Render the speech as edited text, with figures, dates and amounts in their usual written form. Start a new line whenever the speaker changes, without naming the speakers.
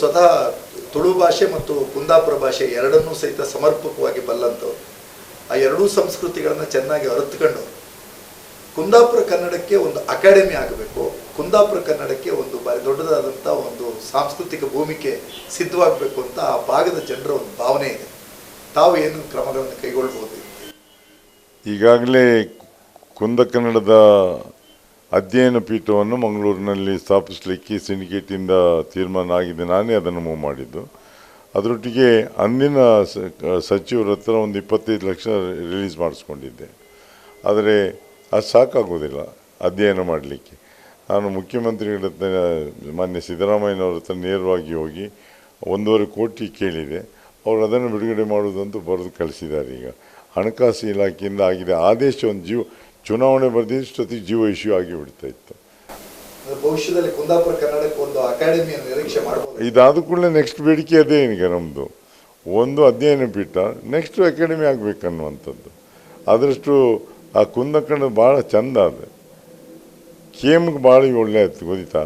ಸ್ವತಃ ತುಳು ಭಾಷೆ ಮತ್ತು ಕುಂದಾಪುರ ಭಾಷೆ ಎರಡನ್ನೂ ಸಹಿತ ಸಮರ್ಪಕವಾಗಿ ಬಲ್ಲಂಥವ್ರು. ಆ ಎರಡೂ ಸಂಸ್ಕೃತಿಗಳನ್ನು ಚೆನ್ನಾಗಿ ಅರಿತುಕೊಂಡು ಕುಂದಾಪುರ ಕನ್ನಡಕ್ಕೆ ಒಂದು ಅಕಾಡೆಮಿ ಆಗಬೇಕು, ಕುಂದಾಪುರ ಕನ್ನಡಕ್ಕೆ ಒಂದು ಭಾರಿ ದೊಡ್ಡದಾದಂಥ ಒಂದು ಸಾಂಸ್ಕೃತಿಕ ಭೂಮಿಕೆ ಸಿದ್ಧವಾಗಬೇಕು ಅಂತ ಆ ಭಾಗದ ಜನರ ಒಂದು ಭಾವನೆ ಇದೆ. ತಾವು ಏನು ಕ್ರಮಗಳನ್ನು ಕೈಗೊಳ್ಬೋದು?
ಈಗಾಗಲೇ ಕುಂದ ಕನ್ನಡದ ಅಧ್ಯಯನ ಪೀಠವನ್ನು ಮಂಗಳೂರಿನಲ್ಲಿ ಸ್ಥಾಪಿಸಲಿಕ್ಕೆ ಸಿಂಡಿಕೇಟಿಂದ ತೀರ್ಮಾನ ಆಗಿದೆ. ನಾನೇ ಅದನ್ನು ಮೂವ್ ಮಾಡಿದ್ದು. ಅದರೊಟ್ಟಿಗೆ ಅಂದಿನ ಸಚಿವರ ಹತ್ರ ಒಂದು 25 ಲಕ್ಷ ರಿಲೀಸ್ ಮಾಡಿಸ್ಕೊಂಡಿದ್ದೆ. ಆದರೆ ಅದು ಸಾಕಾಗೋದಿಲ್ಲ ಅಧ್ಯಯನ ಮಾಡಲಿಕ್ಕೆ. ನಾನು ಮುಖ್ಯಮಂತ್ರಿಗಳ ಹತ್ರ, ಮಾನ್ಯ ಸಿದ್ದರಾಮಯ್ಯನವ್ರ ಹತ್ರ ನೇರವಾಗಿ ಹೋಗಿ 1.5 ಕೋಟಿ ಕೇಳಿದೆ. ಅವರು ಅದನ್ನು ಬಿಡುಗಡೆ ಮಾಡುವುದಂತೂ ಬರೆದು ಕಳಿಸಿದ್ದಾರೆ. ಈಗ ಹಣಕಾಸು ಇಲಾಖೆಯಿಂದ ಆಗಿದೆ ಆದೇಶ. ಒಂದು ಚುನಾವಣೆ ಬರೆದಿಷ್ಟೊತ್ತಿಗೆ ಜೀವ ಇಶ್ಯೂ ಆಗಿಬಿಡ್ತಾ ಇತ್ತು.
ಭವಿಷ್ಯದಲ್ಲಿ ಕುಂದಾಪುರ ಕನ್ನಡಕ್ಕೆ ಒಂದು ಅಕಾಡೆಮಿಯನ್ನು ನಿರೀಕ್ಷೆ ಮಾಡಬಹುದು.
ಇದಾದ ಕೂಡಲೇ ನೆಕ್ಸ್ಟ್ ಬೇಡಿಕೆ ಅದೇ. ಈಗ ನಮ್ಮದು ಒಂದು ಅಧ್ಯಯನ ಪೀಠ, ನೆಕ್ಸ್ಟು ಅಕಾಡೆಮಿ ಆಗಬೇಕನ್ನುವಂಥದ್ದು. ಅದರಷ್ಟು ಆ ಕುಂದ ಕನ್ನಡ ಭಾಳ ಚಂದ. ಅದು ಕೇಮ್ಗೆ ಭಾಳ ಒಳ್ಳೆ ಆಯ್ತು, ಗೊತ್ತಾ?